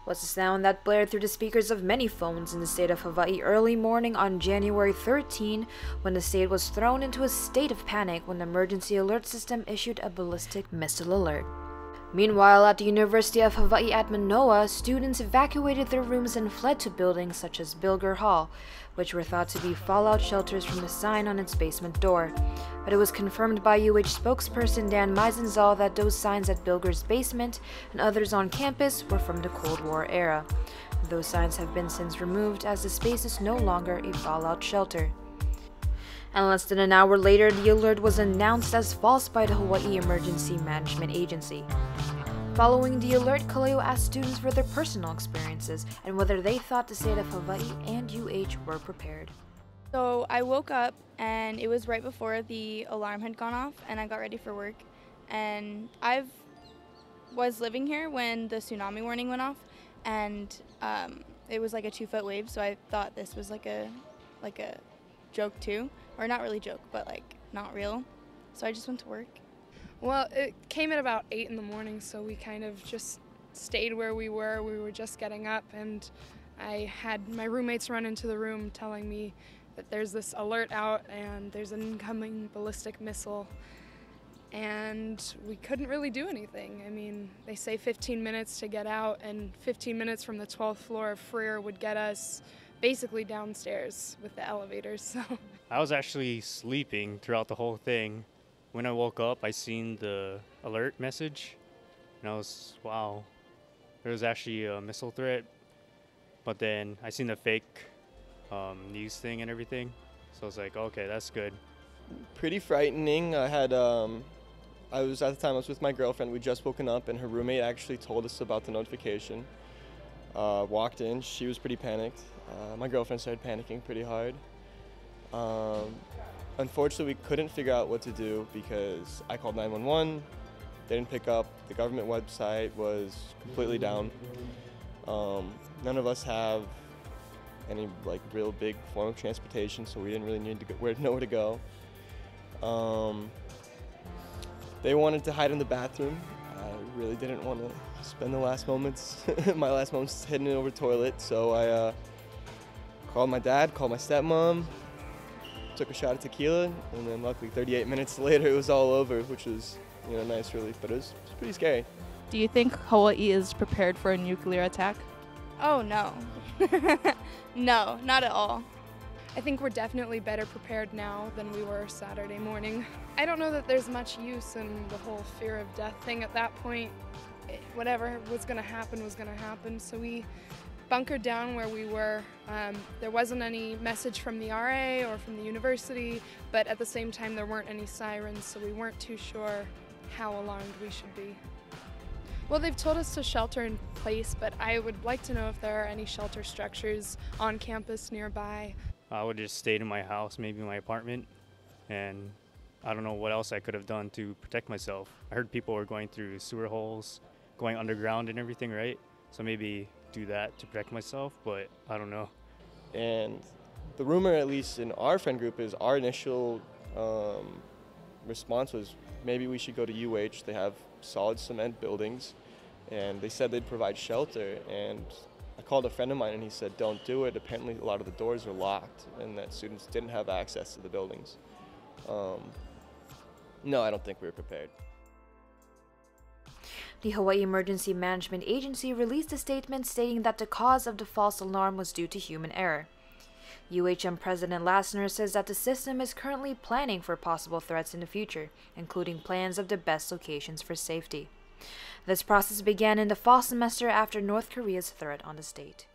was the sound that blared through the speakers of many phones in the state of Hawaii early morning on January 13, when the state was thrown into a state of panic when the emergency alert system issued a ballistic missile alert. Meanwhile, at the University of Hawaii at Mānoa, students evacuated their rooms and fled to buildings such as Bilger Hall, which were thought to be fallout shelters from the sign on its basement door. But it was confirmed by UH spokesperson Dan Meisenzahl that those signs at Bilger's basement and others on campus were from the Cold War era. Those signs have been since removed as the space is no longer a fallout shelter. And less than an hour later, the alert was announced as false by the Hawaii Emergency Management Agency. Following the alert, Kaleo asked students for their personal experiences and whether they thought the state of Hawaii and UH were prepared. So I woke up and it was right before the alarm had gone off and I got ready for work. And I was living here when the tsunami warning went off, and it was like a 2-foot wave, so I thought this was like a joke too. Or not really joke, but like not real. So I just went to work. Well, it came at about 8 in the morning, so we kind of just stayed where we were. We were just getting up, and I had my roommates run into the room telling me that there's this alert out and there's an incoming ballistic missile, and we couldn't really do anything. I mean, they say 15 minutes to get out, and 15 minutes from the 12th floor of Freer would get us basically downstairs with the elevators. So I was actually sleeping throughout the whole thing. When I woke up, I seen the alert message, and I was, wow, there was actually a missile threat. But then I seen the fake news thing and everything, so I was like, okay, that's good. Pretty frightening. I was at the time I was with my girlfriend. We just woken up, and her roommate actually told us about the notification. Walked in, she was pretty panicked. My girlfriend started panicking pretty hard. Unfortunately, we couldn't figure out what to do because I called 911, they didn't pick up, the government website was completely down. None of us have any like real big form of transportation, so we didn't really know where to go. They wanted to hide in the bathroom. I really didn't want to spend the last moments, my last moments hidden over the toilet, so I called my dad, called my stepmom, took a shot of tequila, and then luckily 38 minutes later it was all over, which was, you know, nice relief, but it was pretty scary. Do you think Hawaii is prepared for a nuclear attack? Oh no. No, not at all. I think we're definitely better prepared now than we were Saturday morning. I don't know that there's much use in the whole fear of death thing at that point. Whatever was going to happen, so we bunkered down where we were. There wasn't any message from the RA or from the university, but at the same time there weren't any sirens, so we weren't too sure how alarmed we should be. Well, they've told us to shelter in place, but I would like to know if there are any shelter structures on campus nearby. I would just stayed in my house, maybe my apartment, and I don't know what else I could have done to protect myself. I heard people were going through sewer holes, going underground and everything, right? So maybe do that to protect myself, but I don't know. And the rumor, at least in our friend group, is our initial response was maybe we should go to UH. They have solid cement buildings, and they said they'd provide shelter. And I called a friend of mine, and he said, don't do it. Apparently a lot of the doors are locked, and that students didn't have access to the buildings. No, I don't think we were prepared. The Hawaii Emergency Management Agency released a statement stating that the cause of the false alarm was due to human error. UHM President Lassner says that the system is currently planning for possible threats in the future, including plans of the best locations for safety. This process began in the fall semester after North Korea's threat on the state.